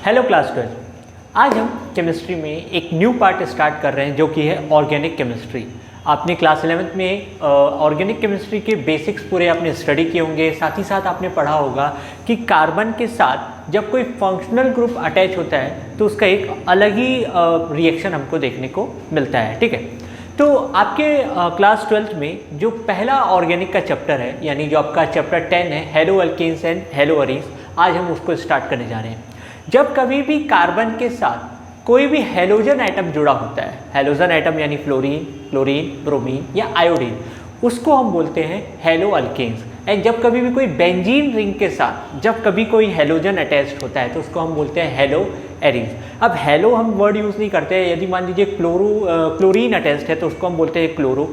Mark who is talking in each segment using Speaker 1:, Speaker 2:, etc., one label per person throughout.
Speaker 1: Hello class 12। आज हम chemistry में एक न्यू पार्ट स्टार्ट कर रहे हैं जो कि है ऑर्गेनिक केमिस्ट्री। आपने क्लास 11th में ऑर्गेनिक केमिस्ट्री के बेसिक्स पूरे आपने स्टडी किए होंगे। साथ ही साथ आपने पढ़ा होगा कि कार्बन के साथ जब कोई फंक्शनल ग्रुप अटैच होता है तो उसका एक अलग ही रिएक्शन हमको देखने को मिलता है। ठीक है, तो आपके क्लास 12th में जो पहला ऑर्गेनिक का चैप्टर है, यानी जो आपका चैप्टर 10 है haloalkanes and haloarenes, आज हम उसको स्टार्ट करने जा रहे हैं। जब कभी भी कार्बन के साथ कोई भी हेलोजन आइटम जुड़ा होता है, हेलोजन आइटम यानी फ्लोरीन, क्लोरीन, ब्रोमीन या आयोडीन, उसको हम बोलते हैं हेलो अल्केन्स। एंड जब कभी भी कोई बेंजीन रिंग के साथ जब कभी कोई हेलोजन अटैच्ड होता है तो उसको हम बोलते हैं हेलो एरीन्स। अब हेलो हम वर्ड यूज़ नहीं करते हैं। यदि मान लीजिए क्लोरीन अटैच्ड है तो उसको हम बोलते हैं क्लोरो,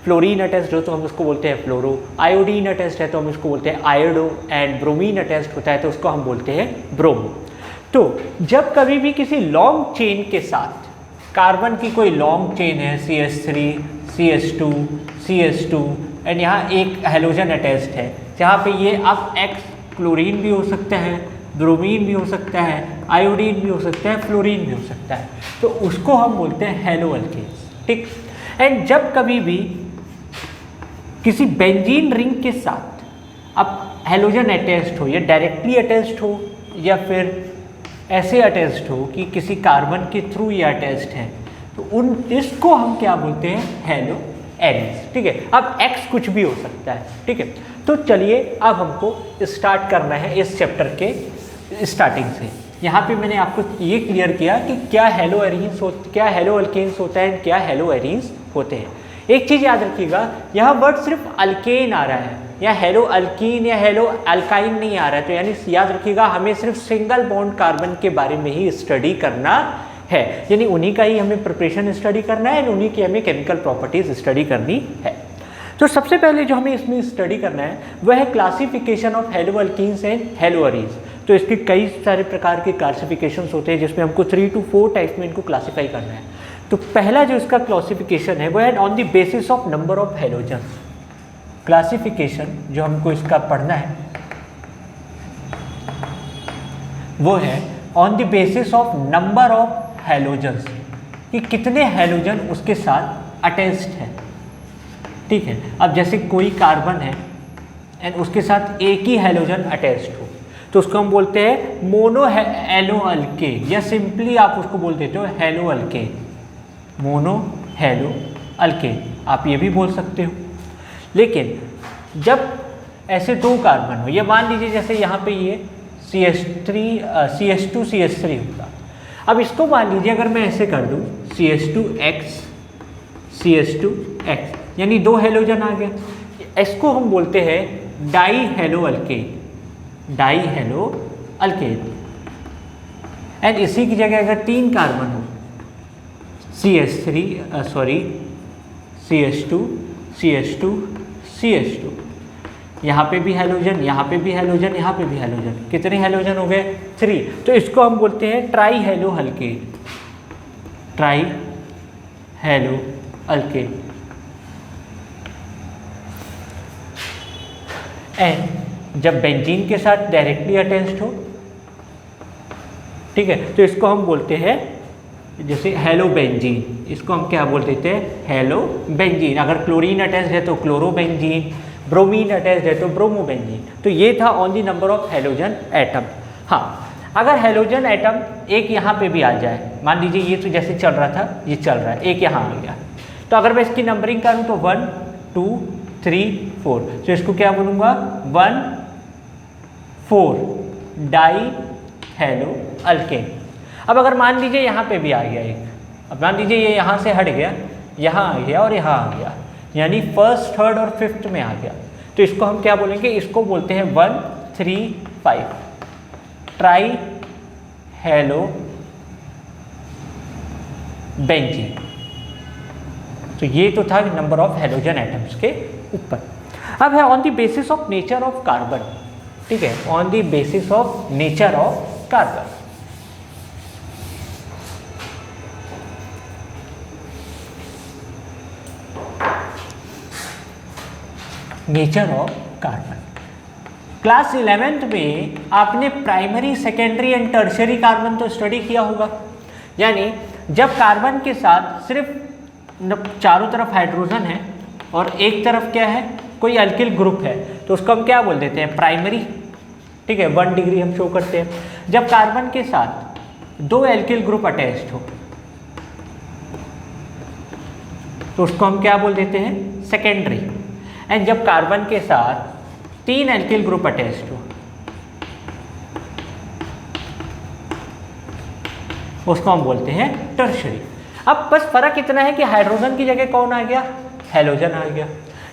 Speaker 1: फ्लोरीन अटैच्ड हो तो हम उसको बोलते हैं फ्लोरो, आयोडीन अटैच्ड है तो हम उसको बोलते हैं आयोडो, एंड ब्रोमीन अटैच्ड होता है तो उसको हम बोलते हैं ब्रोमो। तो जब कभी भी किसी लॉन्ग चेन के साथ कार्बन की कोई लॉन्ग चेन है, CH3, CH2, CH2 एंड यहाँ एक हेलोजन अटैच्ड है, जहाँ पे ये अब X क्लोरीन भी हो सकता है, ब्रोमीन भी हो सकता है, आयोडीन भी हो सकता है, फ्लोरीन भी हो सकता है, तो उसको हम बोलते हैं हेलो अल्केन्स। ठीक, एंड जब कभी भी किसी बेंजीन रिंग के साथ अब हेलोजन अटैच्ड हो, या डायरेक्टली अटैच्ड हो या फिर ऐसे अटैच्ड हो कि किसी कार्बन के थ्रू ये अटैच्ड है, तो इसको हम क्या बोलते हैं, हेलो एरीन्स। ठीक है, अब X कुछ भी हो सकता है। ठीक है, तो चलिए अब हमको स्टार्ट करना है इस चैप्टर के स्टार्टिंग से। यहाँ पे मैंने आपको ये क्लियर किया कि क्या हेलो एरीन्स क्या हेलो अल्केन्स होता है, क्या हेलो एरीन्स होते हैं। एक चीज़ याद रखिएगा, यहाँ वर्ड सिर्फ अल्केन आ रहा है, या हेलो अल्कीन या हेलो अल्काइन नहीं आ रहा है, तो यानी याद रखिएगा हमें सिर्फ सिंगल बॉन्ड कार्बन के बारे में ही स्टडी करना है, यानी उन्हीं का ही हमें प्रिपरेशन स्टडी करना है, उन्हीं की हमें केमिकल प्रॉपर्टीज स्टडी करनी है। तो सबसे पहले जो हमें इसमें स्टडी करना है वह है classification of hello alkenes and hello arenes. तो इसके कई सारे प्रकार के क्लासिफिकेशंस होते हैं जिसमें हमको 3 to 4 टाइप में इनको क्लासीफाई करना है। तो पहला जो इसका क्लासिफिकेशन है वह है on the basis of number of halogens. Classification जो हमको इसका पढ़ना है वो है on the basis of number of halogens, कि कितने हेलोजन उसके साथ अटैच्ड है। ठीक है, अब जैसे कोई कार्बन है एंड उसके साथ एक ही हेलोजन अटैच्ड हो तो उसको हम बोलते हैं मोनो हेलो अल्केन, या सिंपली आप उसको बोल देते हो hello alkane, mono hello alkane, आप ये भी बोल सकते हो। लेकिन जब ऐसे दो कार्बन हो, ये मान लीजिए जैसे यहाँ पे ये CH2 CH3 होगा। अब इसको मान लीजिए अगर मैं ऐसे कर दूँ CH2X CH2X, यानी दो हेलोजन आ गया, इसको हम बोलते हैं die hello alkane, die hello alkane. And इसी की जगह अगर 3 कार्बन हो, CH2 CH2 CH2, यहाँ पे भी हेलोजन, यहाँ पे भी हेलोजन, यहाँ पे भी हेलोजन, कितने हेलोजन हो गए, 3। तो इसको हम बोलते हैं try hello alkane, try hello alkane. And जब बेंजीन के साथ डायरेक्टली अटैच्ड हो, ठीक है, तो इसको हम बोलते हैं जैसे हेलो बेंजीन, इसको हम क्या बोल देते हैं, हेलो बेंजीन। अगर क्लोरीन अटैच्ड है तो क्लोरो बेंजीन, ब्रोमीन अटैच्ड है तो ब्रोमो बेंजीन। तो ये था on the number of halogen atom. हाँ, अगर हेलोजन एटम एक यहाँ पे भी आ जाए, मान लीजिए ये तो जैसे चल रहा था, ये चल रहा है, एक यहाँ आ गया, तो अगर मैं इसकी नंबरिंग करूँ तो 1 2 3 4, तो इसको क्या बोलूँगा, 1 4 डाई हेलो अल्केन। अब अगर मान लीजिए यहाँ पे भी आ गया एक, अब मान लीजिए ये यहाँ से हट गया, यहाँ आ गया और यहाँ आ गया, यानी फर्स्ट, थर्ड और फिफ्थ में आ गया, तो इसको हम क्या बोलेंगे, इसको बोलते हैं 1 3 5 ट्राई हेलो बेंजीन। तो ये तो था नंबर ऑफ हेलोजन एटम्स के ऊपर। अब है on the basis of nature of carbon. ठीक है, on the basis of nature of carbon. Nature of carbon, class 11th में आपने primary, secondary and tertiary carbon तो स्टडी किया होगा। यानी जब कार्बन के साथ सिर्फ चारों तरफ हाइड्रोजन है और एक तरफ क्या है, कोई अल्किल ग्रुप है, तो उसको हम क्या बोल देते हैं, प्राइमरी। ठीक है, 1 डिग्री हम शो करते हैं। जब कार्बन के साथ 2 एल्किल ग्रुप अटैच्ड हो तो उसको हम क्या बोल देते हैं, सेकेंडरी। एंड जब कार्बन के साथ 3 एल्किल ग्रुप अटैच्ड हो उसको हम बोलते हैं टर्शियरी। अब बस फर्क इतना है कि हाइड्रोजन की जगह कौन आ गया, हेलोजन आ गया।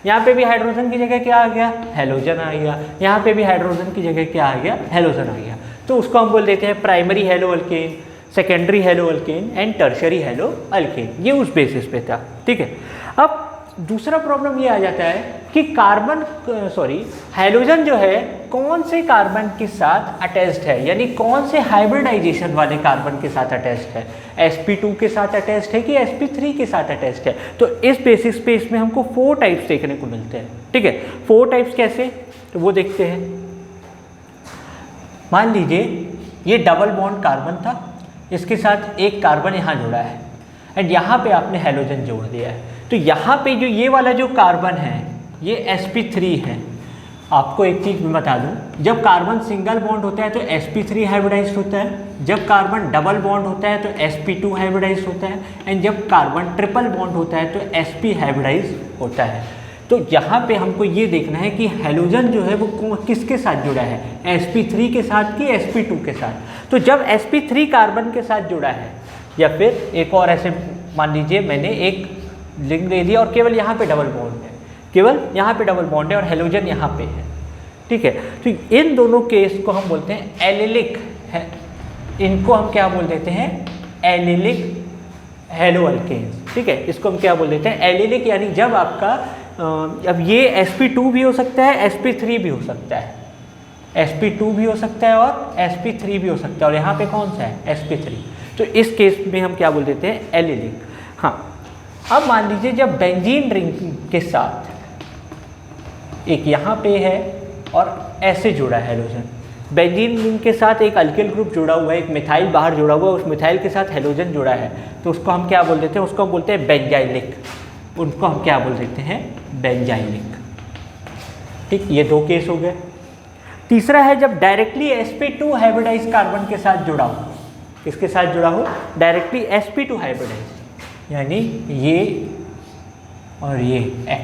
Speaker 1: यहाँ पे भी हाइड्रोजन की जगह क्या आ गया, हेलोजन आ गया। यहाँ पे भी हाइड्रोजन की जगह क्या आ गया, हेलोजन आ गया। तो उसको हम बोल देते हैं primary hello alkane, secondary hello alkane and tertiary hello alkane. ये उस बेसिस पे था। ठीक है, अब दूसरा प्रॉब्लम ये आ जाता है कि हाइड्रोजन जो है कौन से कार्बन के साथ अटैच्ड है, यानी कौन से हाइब्रिडाइजेशन वाले कार्बन के साथ अटैच्ड है, sp2 के साथ अटैच्ड है कि sp3 के साथ अटैच्ड है। तो इस बेसिस पे इसमें हमको 4 टाइप्स देखने को मिलते हैं। ठीक है, 4 टाइप्स कैसे, तो वो देखते हैं। मान लीजिए ये डबल बॉन्ड कार्बन था, इसके साथ एक कार्बन यहाँ जुड़ा है एंड यहाँ पे आपने हेलोजन जोड़ दिया है। तो यहाँ पे जो ये वाला जो कार्बन है ये sp3 है। आपको एक चीज़ मैं बता दूं, जब कार्बन सिंगल बॉन्ड होता है तो sp3 हाइब्रिडाइज्ड होता है, जब कार्बन डबल बॉन्ड होता है तो sp2 हाइब्रिडाइज्ड होता है, एंड जब कार्बन ट्रिपल बॉन्ड होता है तो sp हाइब्रिडाइज्ड होता है। तो यहाँ पे हमको ये देखना है कि हेलोजन जो है वो किसके साथ जुड़ा है, sp3 के साथ कि sp2 के साथ। तो जब sp3 कार्बन के साथ जुड़ा है, या फिर एक और ऐसे मान लीजिए मैंने एक लिंक दे दिया और केवल यहाँ पे डबल बॉन्ड है, केवल यहाँ पे डबल बॉन्ड है और हेलोजन यहाँ पे है। ठीक है, तो इन दोनों केस को हम बोलते हैं एलिलिक है, इनको हम क्या बोल देते हैं, एलिलिक हेलो अल्केन्स। ठीक है, इसको हम क्या बोल देते हैं, एलिलिक। यानी जब आपका अब ये sp2 भी हो सकता है, sp3 भी हो सकता है, sp2 भी हो सकता है और sp3 भी हो सकता है, और यहाँ पे कौन सा है, sp3। तो इस केस में हम क्या बोल देते हैं, एलिलिक। हाँ, अब मान लीजिए जब बेंजीन रिंग के साथ एक यहाँ पे है और ऐसे जुड़ा है हेलोजन, बेंजीन रिंग के साथ एक अल्किल ग्रुप जुड़ा हुआ है, एक मिथाइल बाहर जुड़ा हुआ है, उस मिथाइल के साथ हेलोजन जुड़ा है, तो उसको हम क्या बोल देते हैं, उसको हम बोलते हैं बेंजाइलिक। उनको हम क्या बोल देते हैं, बेंजाइलिक। ठीक, ये 2 केस हो गए। तीसरा है जब डायरेक्टली sp2 हाइब्रिडाइज कार्बन के साथ जुड़ा हो, किसके साथ जुड़ा हो, डायरेक्टली sp2 हाइब्रिडाइज, यानी ये और ये X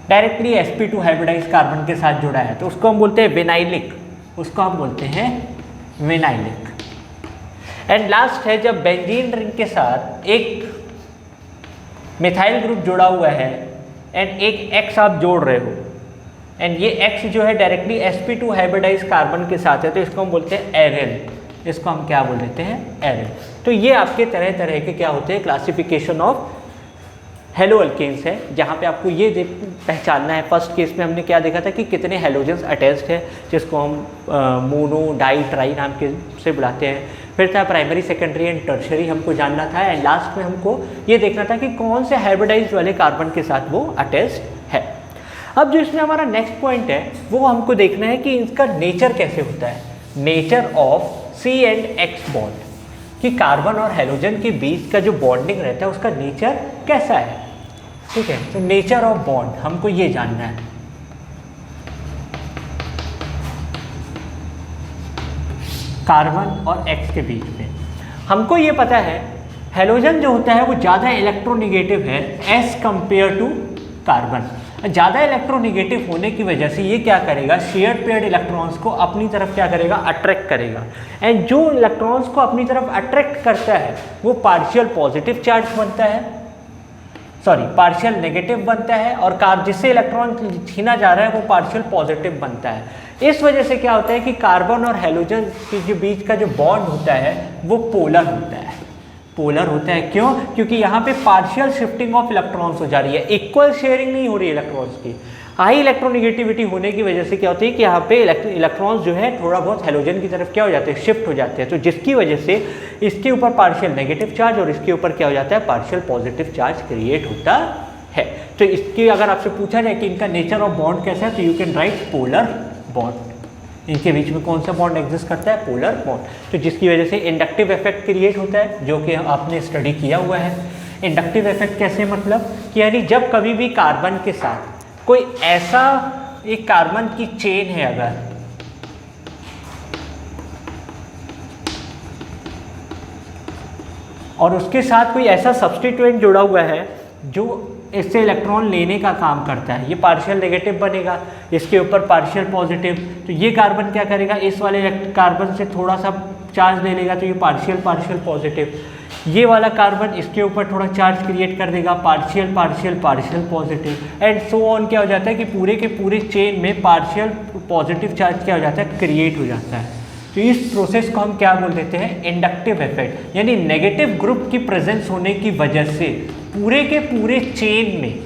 Speaker 1: directly sp2 hybridise carbon के साथ जुड़ा है, तो उसको हम बोलते हैं विनाइलिक, उसको हम बोलते हैं विनाइलिक। एंड लास्ट है जब बेंजीन रिंग के साथ एक मिथाइल ग्रुप जुड़ा हुआ है एंड एक X आप जोड़ रहे हो, एंड ये X जो है डायरेक्टली sp2 हाइब्रिडाइज कार्बन के साथ है, तो इसको हम बोलते हैं एरिल। इसको हम क्या बोल देते हैं, एरिल। तो ये आपके तरह तरह के क्या होते हैं, क्लासिफिकेशन ऑफ हेलो अल्केन्स है, जहाँ पे आपको ये पहचानना है। फर्स्ट केस में हमने क्या देखा था कि कितने हेलोजेंस अटैच्ड है, जिसको हम मोनो, डाई, ट्राई नाम के से बुलाते हैं। फिर था प्राइमरी, सेकेंडरी एंड टर्शियरी हमको जानना था, एंड लास्ट में हमको ये देखना था कि कौन से हाइब्रिडाइज्ड वाले कार्बन के साथ वो अटैच्ड है। अब जो इसमें हमारा नेक्स्ट पॉइंट है वो हमको देखना है कि इसका नेचर कैसे होता है, nature of C and X bond, कि कार्बन और हेलोजन के बीच का जो बॉन्डिंग रहता है उसका नेचर कैसा है। ठीक है, तो नेचर ऑफ बॉन्ड हमको ये जानना है। कार्बन और X के बीच में हमको ये पता है हेलोजन जो होता है वो ज़्यादा इलेक्ट्रोनिगेटिव है एज कंपेयर टू कार्बन। ज़्यादा इलेक्ट्रोनिगेटिव होने की वजह से ये क्या करेगा, शेयर्ड पेयर्ड इलेक्ट्रॉन्स को अपनी तरफ क्या करेगा, अट्रैक्ट करेगा। एंड जो इलेक्ट्रॉन्स को अपनी तरफ अट्रैक्ट करता है वो पार्शियल पॉजिटिव चार्ज बनता है, पार्शियल नेगेटिव बनता है, और जिससे इलेक्ट्रॉन छीना जा रहा है वो पार्शियल पॉजिटिव बनता है। इस वजह से क्या होता है कि कार्बन और हेलोजन के जो बीच का जो बॉन्ड होता है वो पोलर होता है। पोलर होता है क्यों, क्योंकि यहाँ पे पार्शियल शिफ्टिंग ऑफ इलेक्ट्रॉन्स हो जा रही है, इक्वल शेयरिंग नहीं हो रही है इलेक्ट्रॉन्स की। हाई इलेक्ट्रोनिगेटिविटी होने की वजह से क्या होती है कि यहाँ पे इलेक्ट्रॉन्स जो है थोड़ा बहुत हेलोजन की तरफ क्या हो जाते हैं, शिफ्ट हो जाते हैं, तो जिसकी वजह से इसके ऊपर पार्शियल नेगेटिव चार्ज और इसके ऊपर क्या हो जाता है, पार्शियल पॉजिटिव चार्ज क्रिएट होता है। तो इसकी अगर आपसे पूछा जाए कि इनका नेचर ऑफ बॉन्ड कैसा है, तो you can write polar bond. इनके बीच में कौन सा बॉन्ड एग्जिस्ट करता है? Polar bond. तो जिसकी वजह से इंडक्टिव इफेक्ट क्रिएट होता है, जो कि आपने स्टडी किया हुआ है। इंडक्टिव इफेक्ट कैसे, मतलब कि यानी जब कभी भी कार्बन के साथ कोई ऐसा एक कार्बन की चेन है अगर, और उसके साथ कोई ऐसा सब्स्टिट्यूएंट जुड़ा हुआ है जो इससे इलेक्ट्रॉन लेने का काम करता है, ये पार्शियल नेगेटिव बनेगा, इसके ऊपर पार्शियल पॉजिटिव, तो ये कार्बन क्या करेगा, इस वाले कार्बन से थोड़ा सा चार्ज ले लेगा, तो ये पार्शियल पार्शियल पॉजिटिव, ये वाला कार्बन इसके ऊपर थोड़ा चार्ज क्रिएट कर देगा, partial partial partial positive, and so on. क्या हो जाता है कि पूरे के पूरे चेन में पार्शियल पॉजिटिव चार्ज क्या हो जाता है, क्रिएट हो जाता है। तो इस प्रोसेस को हम क्या बोल देते हैं, इंडक्टिव इफेक्ट। यानी नेगेटिव ग्रुप की प्रेजेंस होने की वजह से पूरे के पूरे चेन में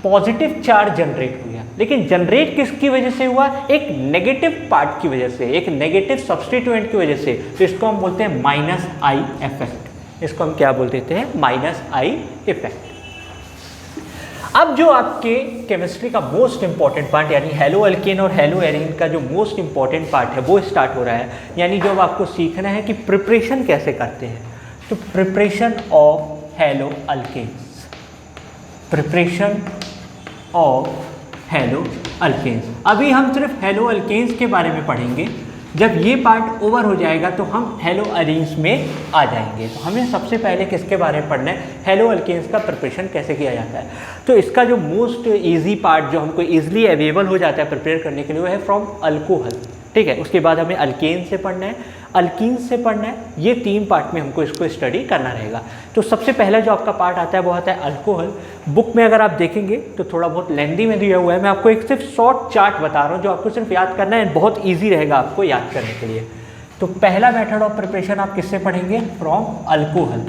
Speaker 1: पॉजिटिव चार्ज जनरेट हो गया, लेकिन जनरेट किसकी वजह से हुआ, एक नेगेटिव पार्ट की वजह से, एक नेगेटिव सब्स्टिट्यूएंट की वजह से। तो इसको हम बोलते हैं माइनस आई इफेक्ट। इसको हम क्या बोल देते हैं, माइनस आई इफेक्ट। अब जो आपके केमिस्ट्री का मोस्ट इंपॉर्टेंट पार्ट यानी हेलो अल्केन और हेलो एरीन का जो मोस्ट इंपॉर्टेंट पार्ट है वो स्टार्ट हो रहा है। यानी जो आपको सीखना है कि प्रिपरेशन कैसे करते हैं। तो preparation of haloalkanes, preparation of haloalkanes. अभी हम सिर्फ हेलो अल्केन्स के बारे में पढ़ेंगे। जब ये पार्ट ओवर हो जाएगा तो हम हेलो एरीन्स में आ जाएंगे। तो हमें सबसे पहले किसके बारे में पढ़ना है, हेलो अल्केन्स का प्रिपरेशन कैसे किया जाता है। तो इसका जो मोस्ट इजी पार्ट जो हमको इजीली अवेलेबल हो जाता है प्रिपेयर करने के लिए वो है फ्रॉम अल्कोहल। ठीक है, उसके बाद हमें अल्केन से पढ़ना है, अल्कीन से पढ़ना है। ये 3 पार्ट में हमको इसको स्टडी करना रहेगा। तो सबसे पहला जो आपका पार्ट आता है वो आता है अल्कोहल। बुक में अगर आप देखेंगे तो थोड़ा बहुत लेंदी में दिया हुआ है, मैं आपको एक सिर्फ शॉर्ट चार्ट बता रहा हूँ जो आपको सिर्फ याद करना है, बहुत ईजी रहेगा आपको याद करने के लिए। तो पहला मेथड ऑफ प्रिपरेशन आप किससे पढ़ेंगे, फ्रॉम अल्कोहल।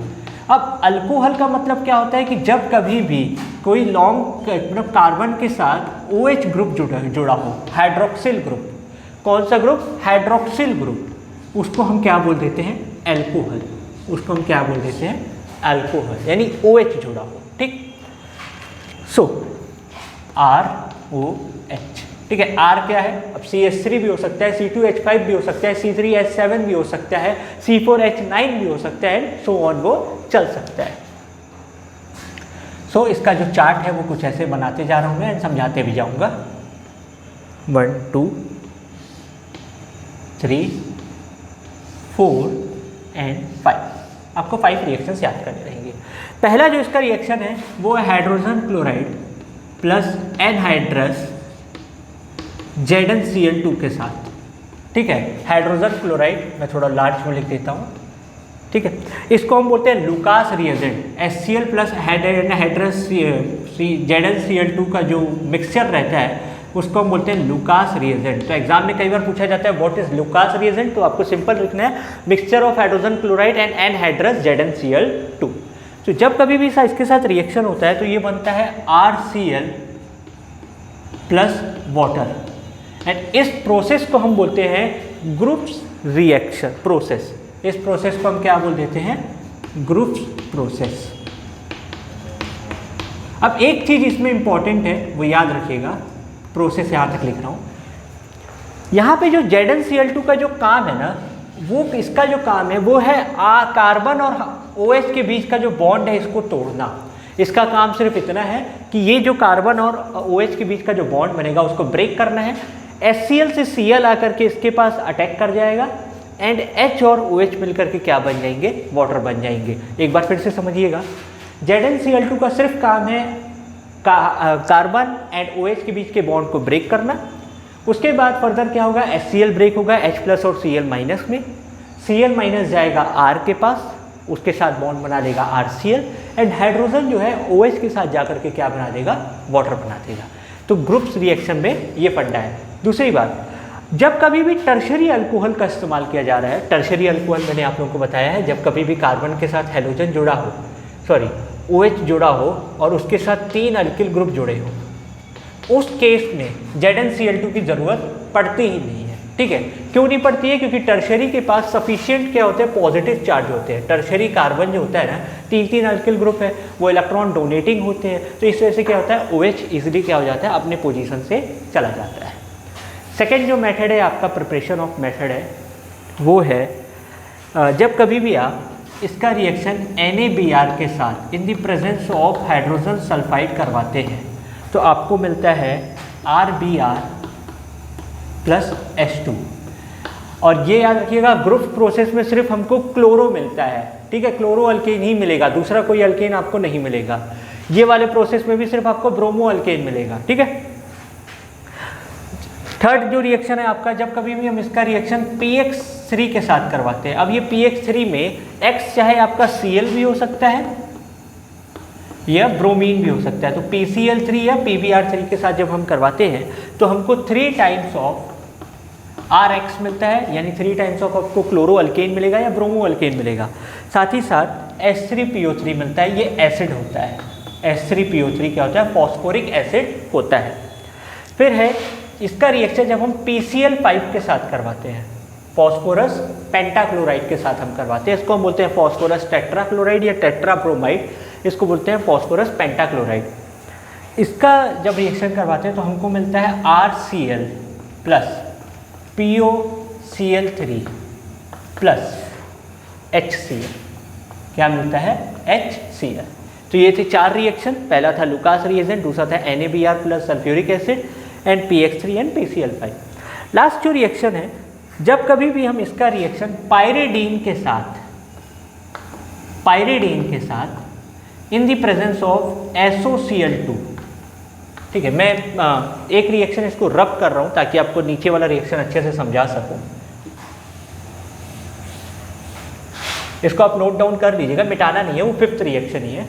Speaker 1: अब अल्कोहल का मतलब क्या होता है कि जब कभी भी कोई लॉन्ग मतलब कार्बन के साथ OH ग्रुप जुड़ा हो, हाइड्रोक्सिल ग्रुप, कौन सा ग्रुप, हाइड्रोक्सिल ग्रुप, उसको हम क्या बोल देते हैं, अल्कोहल। उसको हम क्या बोल देते हैं, अल्कोहल, यानी OH जुड़ा हो। ठीक, सो ROH। ठीक है, R क्या है, अब CH3 भी हो सकता है, C2H5 भी हो सकता है, C3H7 भी हो सकता है, C4H9 भी हो सकता है, सो ऑन वो चल सकता है। सो इसका जो चार्ट है वो कुछ ऐसे बनाते जा रहा हूँ मैं, समझाते भी जाऊँगा। 1 2 3 4 एंड 5। आपको 5 रिएक्शंस याद करने रहेंगे। पहला जो इसका रिएक्शन है वो है hydrogen chloride plus anhydrous ZnCl2 के साथ। ठीक है, हाइड्रोजन क्लोराइड मैं थोड़ा लार्ज में लिख देता हूँ। ठीक है, इसको हम बोलते हैं Lucas reagent. HCl plus anhydrous ZnCl2 का जो मिक्सचर रहता है उसको हम बोलते हैं लुकास रिएजेंट। तो एग्जाम में कई बार पूछा जाता है व्हाट इज लुकास रिएजेंट, तो आपको सिंपल लिखना है mixture of hydrogen chloride and anhydrous ZnCl2। तो जब कभी भी इसके साथ रिएक्शन होता है तो ये बनता है RCl प्लस वाटर, एंड इस प्रोसेस को हम बोलते हैं ग्रुप्स रिएक्शन प्रोसेस। इस प्रोसेस को हम क्या बोल देते हैं, ग्रुप्स प्रोसेस। अब एक चीज इसमें इंपॉर्टेंट है वो याद रखिएगा, प्रोसेस यहाँ तक लिख रहा हूँ। यहाँ पे जो ZnCl2 का जो काम है ना, वो इसका जो काम है वो है कार्बन और OH के बीच का जो बॉन्ड है इसको तोड़ना। इसका काम सिर्फ इतना है कि ये जो कार्बन और OH के बीच का जो बॉन्ड बनेगा उसको ब्रेक करना है। HCl से Cl आकर के इसके पास अटैक कर जाएगा एंड H और OH मिलकर के क्या बन जाएंगे, वाटर बन जाएंगे। एक बार फिर से समझिएगा, ZnCl2 का सिर्फ काम है कार्बन एंड OH के बीच के बॉन्ड को ब्रेक करना। उसके बाद फर्दर क्या होगा, HCl ब्रेक होगा H प्लस और Cl माइनस में, Cl माइनस जाएगा R के पास, उसके साथ बॉन्ड बना देगा RCl, एंड हाइड्रोजन जो है OH के साथ जाकर के क्या बना देगा, वाटर बना देगा। तो ग्रुप्स रिएक्शन में ये फंडा है। दूसरी बात, जब कभी भी टर्शरी अल्कोहल का इस्तेमाल किया जा रहा है, टर्शरी अल्कोहल मैंने आप लोगों को बताया है, जब कभी भी कार्बन के साथ हेलोजन जुड़ा हो, सॉरी OH जुड़ा हो और उसके साथ 3 अल्किल ग्रुप जुड़े हो, उस केस में ZnCl2 की ज़रूरत पड़ती ही नहीं है। ठीक है, क्यों नहीं पड़ती है, क्योंकि टर्शरी के पास सफिशिएंट क्या होते हैं, पॉजिटिव चार्ज होते हैं। टर्शरी कार्बन जो होता है ना, 3 अल्किल ग्रुप है, वो इलेक्ट्रॉन डोनेटिंग होते हैं, तो इस वजह से क्या होता है, OH इजीली क्या हो जाता है, अपने पोजीशन से चला जाता है। सेकेंड जो मेथड है आपका प्रिपरेशन ऑफ मेथड है वो है जब कभी भी आप इसका रिएक्शन NaBr के साथ in the presence of hydrogen sulphide करवाते हैं तो आपको मिलता है RBr प्लस H2। और ये याद रखिएगा ग्रुप प्रोसेस में सिर्फ हमको क्लोरो मिलता है, ठीक है, क्लोरो अल्केन ही मिलेगा, दूसरा कोई अल्केन आपको नहीं मिलेगा। ये वाले प्रोसेस में भी सिर्फ आपको ब्रोमो अल्केन मिलेगा, ठीक है। थर्ड जो रिएक्शन है आपका, जब कभी भी हम इसका रिएक्शन PX3 के साथ करवाते हैं, अब ये PX3 में X चाहे आपका Cl भी हो सकता है या ब्रोमीन भी हो सकता है, तो PCl3 या PBr3 के साथ जब हम करवाते हैं तो हमको 3 टाइम्स ऑफ RX मिलता है, यानी 3 टाइम्स ऑफ आपको क्लोरो अल्केन मिलेगा या ब्रोमो अल्केन मिलेगा। साथ ही साथ H3PO3 मिलता है, ये एसिड होता है। H3PO3 क्या होता है? फॉस्फोरिक एसिड होता है। फिर है इसका रिएक्शन जब हम PCl5 के साथ करवाते हैं, फॉस्फोरस पेंटाक्लोराइड के साथ हम करवाते हैं, इसको हम बोलते हैं फॉस्फोरस टेट्राक्लोराइड या टेट्राब्रोमाइड, इसको बोलते हैं फॉस्फोरस पेंटाक्लोराइड। इसका जब रिएक्शन करवाते हैं तो हमको मिलता है RCl plus POCl3 plus HCl, क्या मिलता है? HCl। तो ये थे 4 रिएक्शन, पहला था लुकास रिएजेंट, दूसरा था NaBr plus sulphuric acid and PX3 and PCl5। Last जो रिएक्शन है, जब कभी भी हम इसका रिएक्शन पायरिडीन के साथ in the presence of SOCl2, ठीक है, मैं एक रिएक्शन इसको रब कर रहा हूं ताकि आपको नीचे वाला रिएक्शन अच्छे से समझा सकूं। इसको आप नोट डाउन कर लीजिएगा, मिटाना नहीं है, वो 5th रिएक्शन ही है,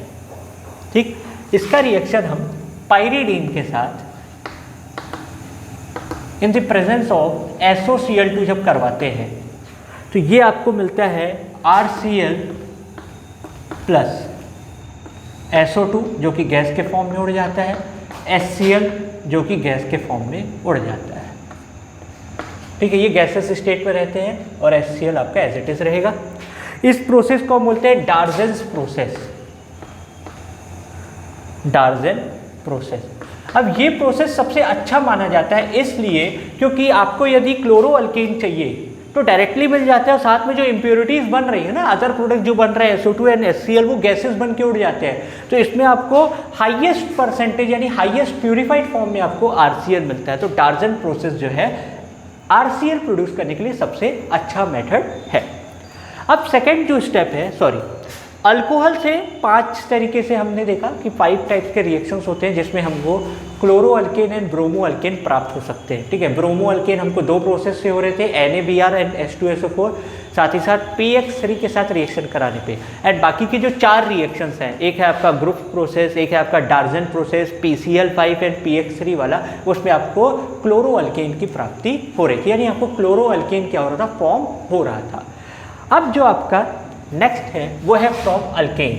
Speaker 1: ठीक। इसका रिएक्शन हम पायरिडीन के साथ in the presence of SOCl2 जब करवाते हैं तो ये आपको मिलता है RCl प्लस SO2 जो कि गैस के फॉर्म में उड़ जाता है, HCl जो कि गैस के फॉर्म में उड़ जाता है, ठीक है। ये गैसेस स्टेट में रहते हैं और HCl आपका एज इट इज रहेगा। इस प्रोसेस को हम बोलते हैं डार्जेंस प्रोसेस, डार्जेन प्रोसेस। अब ये प्रोसेस सबसे अच्छा माना जाता है इसलिए क्योंकि आपको यदि क्लोरो अल्केन चाहिए तो डायरेक्टली मिल जाता है, और साथ में जो इम्प्योरिटीज बन रही है ना, अदर प्रोडक्ट जो बन रहे हैं SO2 एंड HCl, वो गैसेस बन के उड़ जाते हैं। तो इसमें आपको हाईएस्ट परसेंटेज यानी हाईएस्ट प्यूरिफाइड फॉर्म में आपको RCl मिलता है। तो डार्जन प्रोसेस जो है RCl प्रोड्यूस करने के लिए सबसे अच्छा मेथड है। अब सेकेंड जो स्टेप है, अल्कोहल से 5 तरीके से हमने देखा कि 5 टाइप्स के रिएक्शंस होते हैं जिसमें हमको chloro alkane and bromo alkane प्राप्त हो सकते हैं, ठीक है। ब्रोमो अल्केन हमको 2 प्रोसेस से हो रहे थे, NaBr एंड H2SO4, साथ ही साथ PX3 के साथ रिएक्शन कराने पे। एंड बाकी की जो 4 रिएक्शंस हैं, एक है आपका ग्रुप प्रोसेस, एक है आपका डार्जन प्रोसेस, PCl5 एंड PX3 वाला, उसमें आपको क्लोरो अल्केन की प्राप्ति हो रही थी, यानी आपको क्लोरो अल्केन क्या हो रहा था? फॉर्म हो रहा था। अब जो आपका नेक्स्ट है वो है फ्रॉम अल्केन।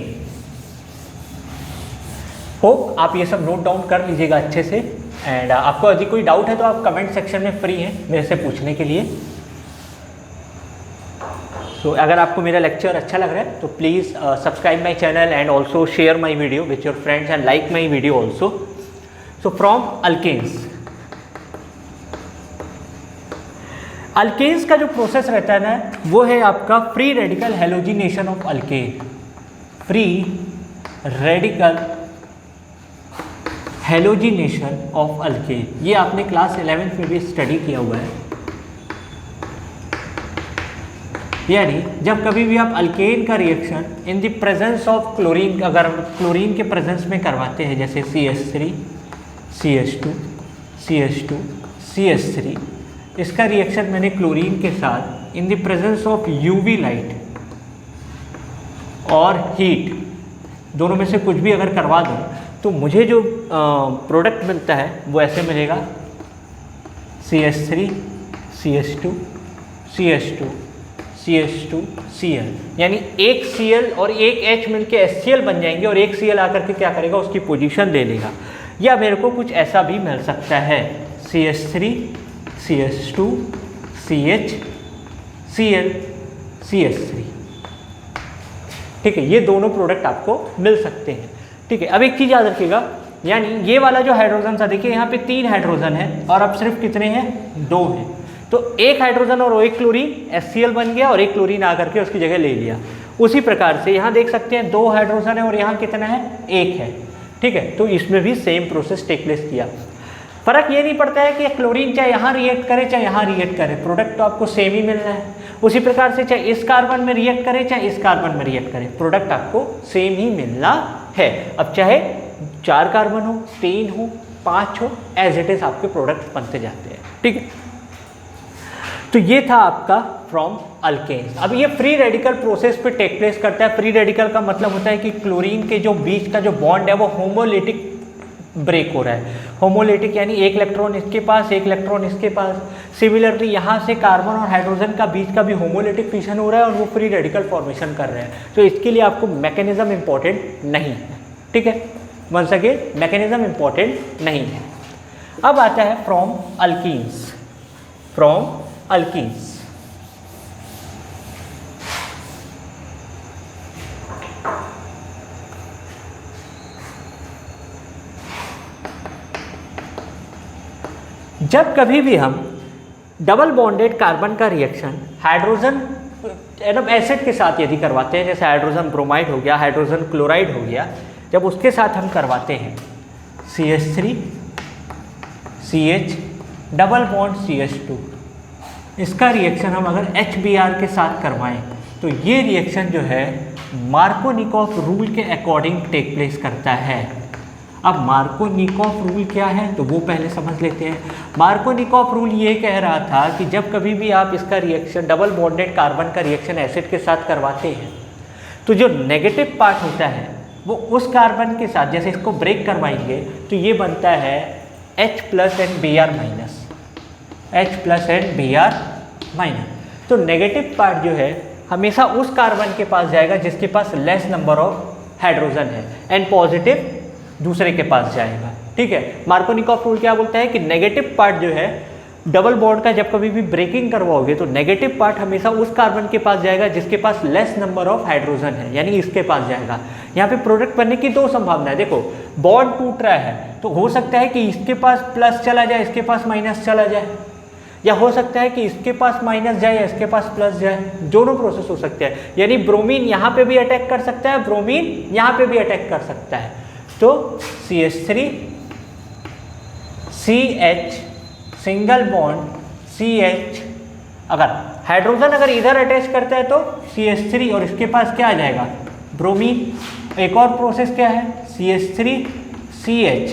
Speaker 1: होप आप ये सब नोट डाउन कर लीजिएगा अच्छे से, एंड आपको यदि कोई डाउट है तो आप कमेंट सेक्शन में फ्री हैं मेरे से पूछने के लिए। तो अगर आपको मेरा लेक्चर अच्छा लग रहा है तो please subscribe my channel and also share my video with your friends and like my video also. So from alkanes, alkanes का जो प्रोसेस रहता है ना वो है आपका free radical halogenation of alkane, free radical halogenation of alkane. ये आपने क्लास 11th में भी स्टडी किया हुआ है। यानी जब कभी भी आप अल्केन का reaction in the presence of chlorine, अगर क्लोरीन के प्रेजेंस में करवाते हैं, जैसे CH3 CH2 CH2 CH3, इसका रिएक्शन मैंने क्लोरीन के साथ in the presence of UV light और हीट, दोनों में से कुछ भी अगर करवा दूं तो मुझे जो प्रोडक्ट मिलता है वो ऐसे मिलेगा, CH3 CH2 CH2 CH2 Cl, यानी एक Cl और एक H मिलके HCl बन जाएंगे और एक Cl आकर के क्या करेगा? उसकी पोजीशन ले लेगा। या मेरे को कुछ ऐसा भी मिल सकता है, CH3 CH2 CH Cl CH3, ठीक है। ये दोनों प्रोडक्ट आपको मिल सकते हैं, ठीक है। अब एक चीज़ याद रखिएगा, यानी ये वाला जो हाइड्रोजन था, देखिए यहाँ पे 3 हाइड्रोजन है और अब सिर्फ कितने हैं, 2 हैं। तो एक हाइड्रोजन और एक क्लोरीन HCl बन गया और एक क्लोरीन आकर के उसकी जगह ले लिया। उसी प्रकार से यहाँ देख सकते हैं 2 हाइड्रोजन है और यहाँ कितना है, 1 है। ठीक है, तो इसमें भी सेम प्रोसेस टेक प्लेस किया। फर्क ये नहीं पड़ता है कि क्लोरीन चाहे यहाँ रिएक्ट करे चाहे यहाँ रिएक्ट करे, प्रोडक्ट तो आपको सेम ही मिलना है। उसी प्रकार से चाहे इस कार्बन में रिएक्ट करे चाहे इस कार्बन में रिएक्ट करे, प्रोडक्ट आपको सेम ही मिलना है। अब चाहे 4 कार्बन हो, 3 हो, 5 हो, एज इट इज आपके प्रोडक्ट बनते जाते हैं। ठीक है, तो ये था आपका फ्रॉम अल्केन्स। अब ये फ्री रेडिकल प्रोसेस पे टेक प्लेस करता है। फ्री रेडिकल का मतलब होता है कि क्लोरीन के जो बीच का जो बॉन्ड है वो होमोलिटिक ब्रेक हो रहा है। होमोलिटिक यानी एक इलेक्ट्रॉन इसके पास, एक इलेक्ट्रॉन इसके पास। सिमिलरली यहाँ से कार्बन और हाइड्रोजन का बीच का भी होमोलिटिक फिशन हो रहा है और वो फ्री रेडिकल फॉर्मेशन कर रहे हैं। तो इसके लिए आपको मैकेनिज्म इंपॉर्टेंट नहीं है। ठीक है, वंस अगेन मैकेनिज्म इंपॉर्टेंट नहीं है। अब आता है फ्रॉम अल्कीन्स। फ्रॉम अल्कीन्स जब कभी भी हम डबल बॉन्डेड कार्बन का रिएक्शन हाइड्रोजन एसिड के साथ यदि करवाते हैं, जैसे हाइड्रोजन ब्रोमाइड हो गया, हाइड्रोजन क्लोराइड हो गया, जब उसके साथ हम करवाते हैं CH3 CH double bond CH2, इसका रिएक्शन हम अगर HBr के साथ करवाएं तो ये रिएक्शन जो है मार्कोनिकॉफ रूल के अकॉर्डिंग टेक प्लेस करता है। अब मार्कोनिकॉफ रूल क्या है तो वो पहले समझ लेते हैं। मार्कोनिकॉफ रूल ये कह रहा था कि जब कभी भी आप इसका रिएक्शन डबल बॉन्डेड कार्बन का रिएक्शन एसिड के साथ करवाते हैं तो जो नेगेटिव पार्ट होता है वो उस कार्बन के साथ, जैसे इसको ब्रेक करवाएंगे तो ये बनता है H+NBr-, H+NBr-। तो नेगेटिव पार्ट जो है हमेशा उस कार्बन के पास जाएगा जिसके पास लेस नंबर ऑफ हाइड्रोजन है, एंड पॉजिटिव दूसरे के पास जाएगा। ठीक है, मार्कोनिकॉफ रूल क्या बोलता है कि नेगेटिव पार्ट जो है डबल बॉन्ड का जब कभी भी ब्रेकिंग करवाओगे तो नेगेटिव पार्ट हमेशा उस कार्बन के पास जाएगा जिसके पास लेस नंबर ऑफ हाइड्रोजन है, यानी इसके पास जाएगा। यहाँ पे प्रोडक्ट बनने की 2 संभावनाएं। देखो, बॉन्ड टूट रहा है तो हो सकता है कि इसके पास प्लस चला जाए, इसके पास माइनस चला जाए, या हो सकता है कि इसके पास माइनस जाए या इसके पास प्लस जाए। दोनों प्रोसेस हो सकते हैं, यानी ब्रोमीन यहाँ पे भी अटैक कर सकता है, ब्रोमीन यहाँ पे भी अटैक कर सकता है। तो CH3 CH single bond CH, अगर हाइड्रोजन अगर इधर अटैच करता है तो CH3 और इसके पास क्या आ जाएगा, ब्रोमीन। एक और प्रोसेस क्या है, CH3 CH,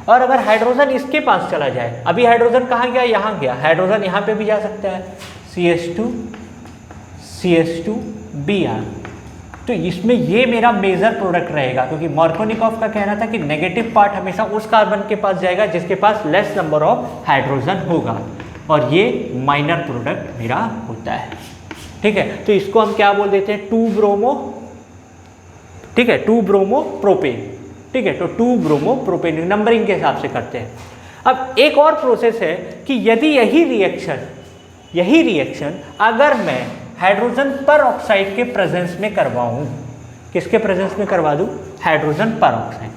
Speaker 1: और अगर हाइड्रोजन इसके पास चला जाए, अभी हाइड्रोजन कहाँ गया, यहाँ गया, हाइड्रोजन यहाँ पे भी जा सकता है, CH2Br। तो इसमें ये मेरा मेजर प्रोडक्ट रहेगा, क्योंकि मार्कोनिकॉफ का कहना था कि नेगेटिव पार्ट हमेशा उस कार्बन के पास जाएगा जिसके पास लेस नंबर ऑफ हाइड्रोजन होगा, और ये माइनर प्रोडक्ट मेरा होता है। ठीक है, तो इसको हम क्या बोल देते हैं, 2 ब्रोमो। ठीक है, 2 ब्रोमो प्रोपेन। ठीक है, तो 2 ब्रोमो प्रोपेन नंबरिंग के हिसाब से करते हैं। अब एक और प्रोसेस है कि यदि यही रिएक्शन अगर मैं हाइड्रोजन पर ऑक्साइड के प्रेजेंस में करवाऊं, किसके प्रेजेंस में करवा दूं, हाइड्रोजन पर ऑक्साइड।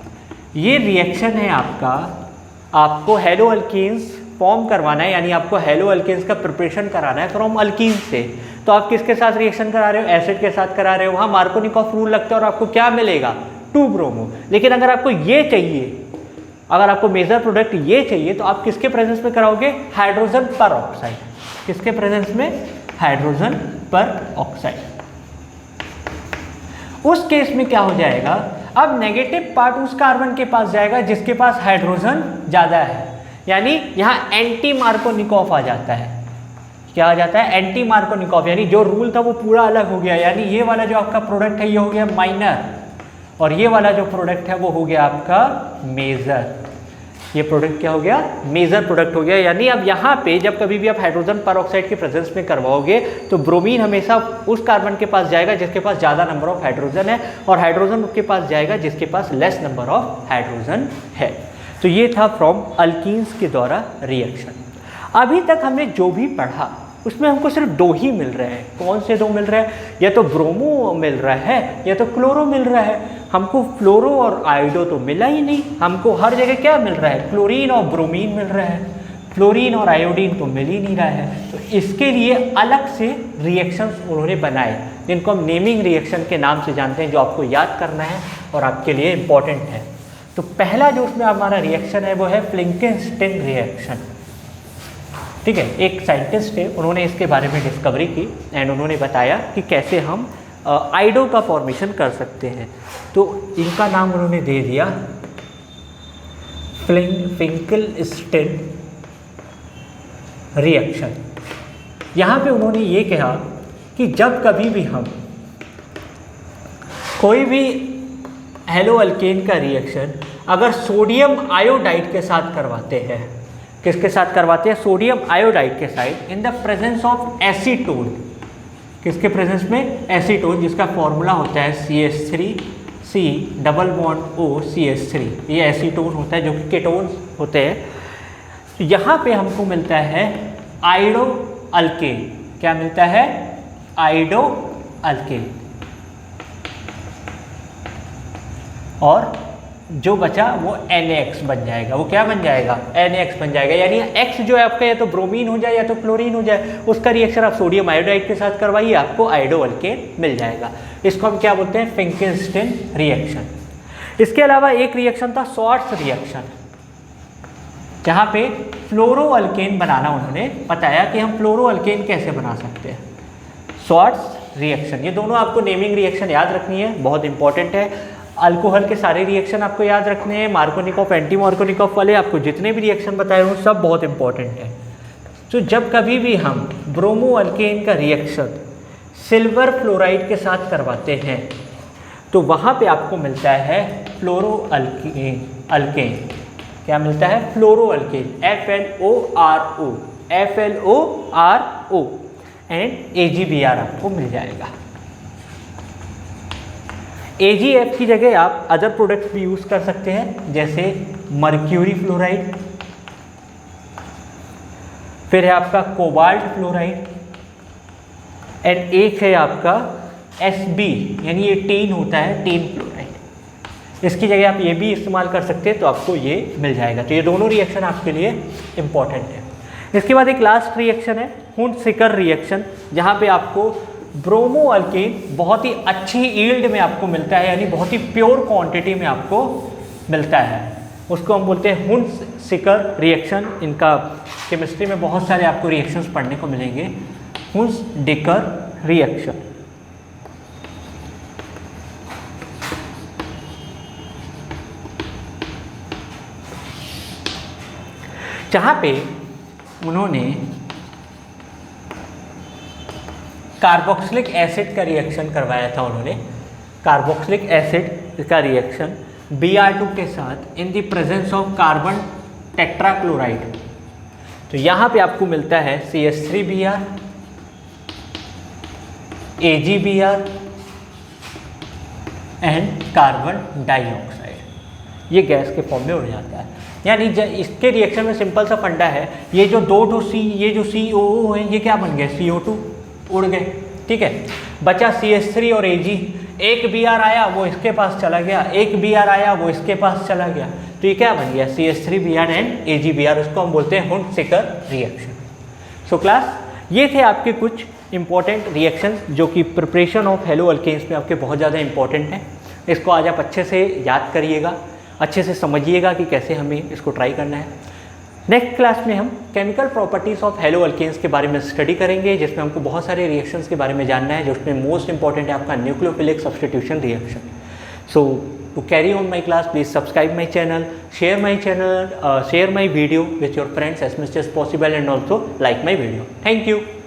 Speaker 1: ये रिएक्शन है आपको हेलो अल्कीन्स फॉर्म करवाना है, यानी आपको हेलो अल्कीन्स का प्रिपरेशन कराना है फ्रॉम अल्कीन से। तो आप किसके साथ रिएक्शन करा रहे हो, एसिड के साथ करा रहे हो, वहाँ मार्कोनिकॉफ रूल लगता है और आपको क्या मिलेगा, 2 ब्रोमो। लेकिन अगर आपको ये चाहिए, अगर आपको मेजर प्रोडक्ट ये चाहिए तो आप किसके प्रेजेंस में कराओगे, हाइड्रोजन पर ऑक्साइड। किसके प्रेजेंस में, हाइड्रोजन पर ऑक्साइड। उस केस में क्या हो जाएगा, अब नेगेटिव पार्ट उस कार्बन के पास जाएगा जिसके पास हाइड्रोजन ज़्यादा है, यानी यहाँ एंटी मार्कोनिकॉफ आ जाता है। क्या आ जाता है, एंटी मार्कोनिकॉफ, यानी जो रूल था वो पूरा अलग हो गया। यानी ये वाला जो आपका प्रोडक्ट है ये हो गया माइनर, और ये वाला जो प्रोडक्ट है वो हो गया आपका मेजर। ये प्रोडक्ट क्या हो गया, मेजर प्रोडक्ट हो गया। यानी अब यहाँ पे जब कभी भी आप हाइड्रोजन पर ऑक्साइड के प्रेजेंस में करवाओगे तो ब्रोमीन हमेशा उस कार्बन के पास जाएगा जिसके पास ज़्यादा नंबर ऑफ हाइड्रोजन है, और हाइड्रोजन उसके पास जाएगा जिसके पास लेस नंबर ऑफ हाइड्रोजन है। तो ये था फ्रॉम अल्कीन्स के द्वारा रिएक्शन। अभी तक हमने जो भी पढ़ा उसमें हमको सिर्फ 2 ही मिल रहे हैं। कौन से 2 मिल रहे हैं, या तो ब्रोमो मिल रहा है या तो क्लोरो मिल रहा है। हमको फ्लोरो और आयोडो तो मिला ही नहीं, हमको हर जगह क्या मिल रहा है, क्लोरीन और ब्रोमीन मिल रहा है, फ्लोरीन और आयोडीन तो मिल ही नहीं रहा है। तो इसके लिए अलग से रिएक्शंस उन्होंने बनाए जिनको हम नेमिंग रिएक्शन के नाम से जानते हैं, जो आपको याद करना है और आपके लिए इम्पॉर्टेंट है। तो पहला जो उसमें हमारा रिएक्शन है वो है फ्लिंकेनस्टीन रिएक्शन। ठीक है, एक साइंटिस्ट है, उन्होंने इसके बारे में डिस्कवरी की एंड उन्होंने बताया कि कैसे हम आयोडो का फॉर्मेशन कर सकते हैं। तो इनका नाम उन्होंने दे दिया फ्लिंकेनस्टीन रिएक्शन। यहाँ पे उन्होंने ये कहा कि जब कभी भी हम कोई भी हेलो अल्केन का रिएक्शन अगर सोडियम आयोडाइड के साथ करवाते हैं, किसके साथ करवाते हैं, सोडियम आयोडाइड के साथ, in the presence of acetone, किसके प्रेजेंस में, एसीटोन, जिसका फॉर्मूला होता है CH3C double bond O CH3, ये एसीटोन होता है जो कि कीटोन्स होते हैं। तो यहाँ पे हमको मिलता है आयोडो अल्केन। क्या मिलता है, आयोडो अल्केन। और जो बचा वो NaX बन जाएगा। वो क्या बन जाएगा, NaX बन जाएगा। यानी X जो है आपका या तो ब्रोमीन हो जाए या तो क्लोरीन हो जाए, उसका रिएक्शन आप सोडियम आयोडाइड के साथ करवाइए, आपको आयोडो अल्केन मिल जाएगा। इसको हम क्या बोलते हैं, फ्लिंकेनस्टीन रिएक्शन। इसके अलावा एक रिएक्शन था शॉर्ट्स रिएक्शन, जहाँ पे फ्लोरो अल्केन बनाना उन्होंने बताया कि हम फ्लोरो अल्केन कैसे बना सकते हैं। शॉर्ट्स रिएक्शन, ये दोनों आपको नेमिंग रिएक्शन याद रखनी है, बहुत इंपॉर्टेंट है। अल्कोहल के सारे रिएक्शन आपको याद रखने हैं, मार्कोनिकॉफ एंटी मार्कोनिकॉफ वाले आपको जितने भी रिएक्शन बताए वो सब बहुत इंपॉर्टेंट है। तो जब कभी भी हम ब्रोमो अल्केन का रिएक्शन सिल्वर फ्लोराइड के साथ करवाते हैं तो वहाँ पे आपको मिलता है फ्लोरो अल्केन। क्या मिलता है, फ्लोरो अल्केन, FLORO एंड AgBr आपको मिल जाएगा। AgF की जगह आप अदर प्रोडक्ट्स भी यूज़ कर सकते हैं, जैसे मर्क्यूरी फ्लोराइड, फिर है आपका कोबाल्ट फ्लोराइड, एंड एक है आपका Sb, यानी ये टीन होता है, टीन फ्लोराइड। इसकी जगह आप ये भी इस्तेमाल कर सकते हैं तो आपको ये मिल जाएगा। तो ये दोनों रिएक्शन आपके लिए इम्पॉर्टेंट है। इसके बाद एक लास्ट रिएक्शन है हुंड-सिकर रिएक्शन, जहाँ पे आपको ब्रोमो अल्केन बहुत ही अच्छी यील्ड में आपको मिलता है, यानी बहुत ही प्योर क्वांटिटी में आपको मिलता है। उसको हम बोलते हैं हुंड-सिकर रिएक्शन। इनका केमिस्ट्री में बहुत सारे आपको रिएक्शंस पढ़ने को मिलेंगे। हुंड-सिकर रिएक्शन, जहाँ पे उन्होंने कार्बोक्सिलिक एसिड का रिएक्शन करवाया था। उन्होंने कार्बोक्सिलिक एसिड का रिएक्शन Br2 के साथ in the presence of carbon tetrachloride. तो यहाँ पे आपको मिलता है CH3Br, AgBr and carbon dioxide. ये गैस के फॉर्म में उड़ जाता है। यानी इसके रिएक्शन में सिंपल सा फंडा है, ये जो दो C, ये जो COO है, ये क्या बन गए, CO2 उड़ गए। ठीक है, बचा CH3 और Ag। एक Br आया वो इसके पास चला गया, एक Br आया वो इसके पास चला गया, तो ये क्या बन गया, CH3Br एंड AgBr। उसको हम बोलते हैं हुंड-सिकर रिएक्शन। सो क्लास, ये थे आपके कुछ इंपॉर्टेंट रिएक्शंस जो कि प्रिपरेशन ऑफ हेलो अल्केन्स में आपके बहुत ज़्यादा इंपॉर्टेंट हैं। इसको आज आप अच्छे से याद करिएगा, अच्छे से समझिएगा कि कैसे हमें इसको ट्राई करना है। नेक्स्ट क्लास में हम chemical properties of haloalkanes के बारे में स्टडी करेंगे, जिसमें हमको बहुत सारे रिएक्शंस के बारे में जानना है, जिसमें मोस्ट इंपॉर्टेंट है आपका nucleophilic substitution reaction. So to carry on my class, please subscribe my channel, share my video with your friends as much as possible, and also like my video. Thank you.